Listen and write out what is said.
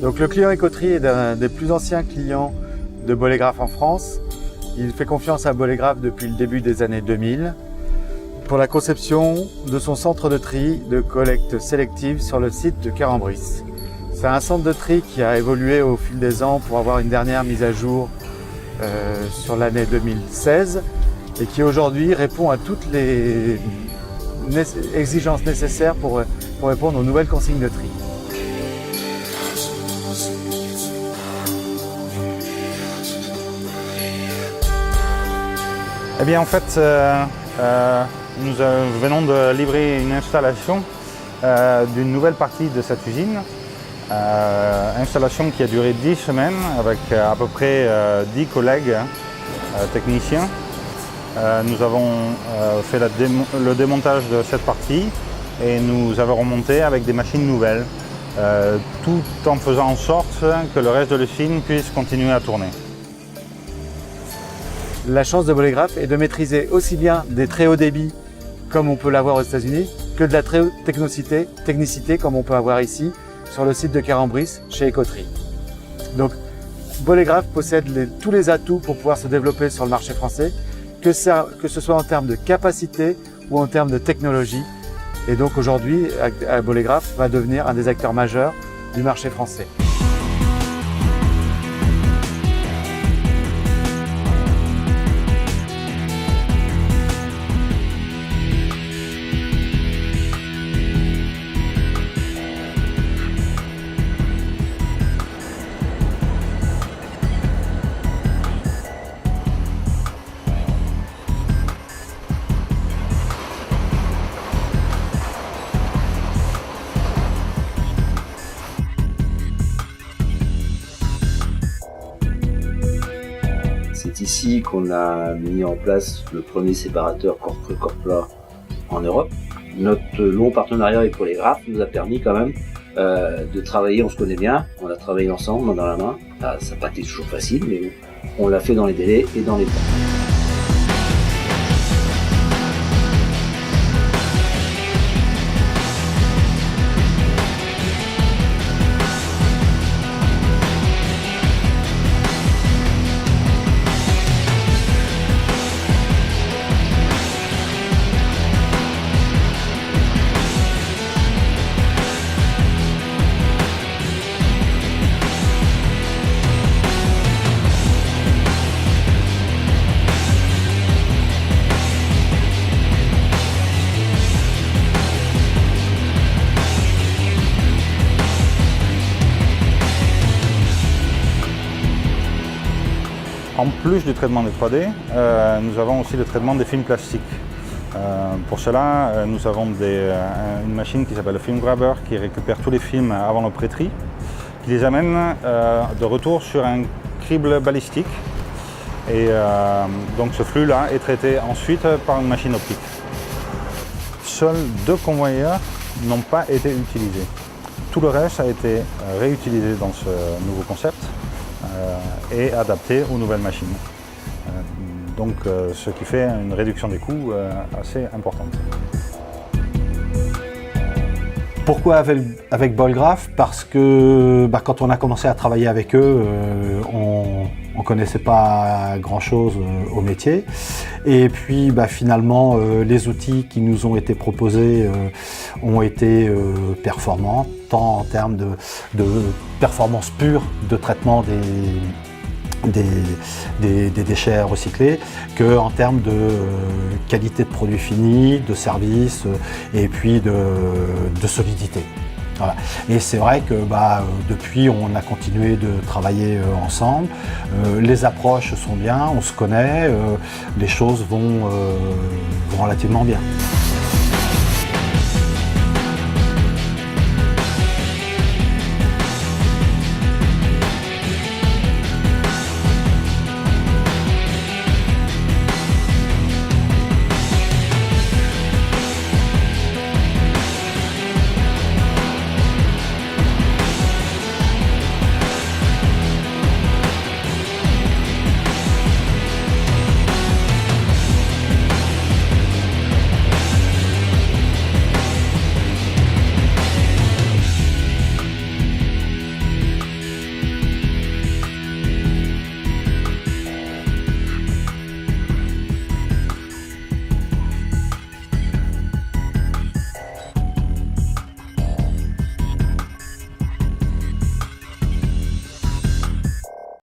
Donc le client Écoterie est un des plus anciens clients de Bolégraphe en France. Il fait confiance à Bolégraphe depuis le début des années 2000 pour la conception de son centre de tri de collecte sélective sur le site de Cambris. C'est un centre de tri qui a évolué au fil des ans pour avoir une dernière mise à jour sur l'année 2016 et qui aujourd'hui répond à toutes les exigences nécessaires pour répondre aux nouvelles consignes de tri. Eh bien en fait, nous venons de livrer une installation d'une nouvelle partie de cette usine. Installation qui a duré 10 semaines avec à peu près 10 collègues techniciens. Nous avons fait le démontage de cette partie et nous avons remonté avec des machines nouvelles, tout en faisant en sorte que le reste de l'usine puisse continuer à tourner. La chance de Bolégraphe est de maîtriser aussi bien des très hauts débits comme on peut l'avoir aux États-Unis que de la très haute technicité comme on peut avoir ici sur le site de Cambris chez Écoterie. Donc Bolégraphe possède tous les atouts pour pouvoir se développer sur le marché français, que ce soit en termes de capacité ou en termes de technologie. Et donc aujourd'hui, Bolégraphe va devenir un des acteurs majeurs du marché français. C'est ici qu'on a mis en place le premier séparateur corps creux corps plat en Europe. Notre long partenariat avec Bolégraphe nous a permis quand même de travailler, on se connaît bien, on a travaillé ensemble, main dans la main. Ça n'a pas été toujours facile, mais on l'a fait dans les délais et dans les temps. En plus du traitement des 3D, nous avons aussi le traitement des films plastiques. Pour cela, nous avons une machine qui s'appelle le Film Grabber qui récupère tous les films avant le pré-tri, qui les amène de retour sur un crible balistique. Et donc ce flux-là est traité ensuite par une machine optique. Seuls 2 convoyeurs n'ont pas été utilisés. Tout le reste a été réutilisé dans ce nouveau concept et adapté aux nouvelles machines. Donc ce qui fait une réduction des coûts assez importante. Pourquoi avec Bolégraphe? Parce que quand on a commencé à travailler avec eux, on ne connaissait pas grand-chose au métier. Et puis finalement, les outils qui nous ont été proposés ont été performants, tant en termes de performance pure de traitement des déchets recyclés qu'en termes de qualité de produit fini, de service et puis de solidité. Voilà. Et c'est vrai que depuis on a continué de travailler ensemble, les approches sont bien, on se connaît, les choses vont relativement bien.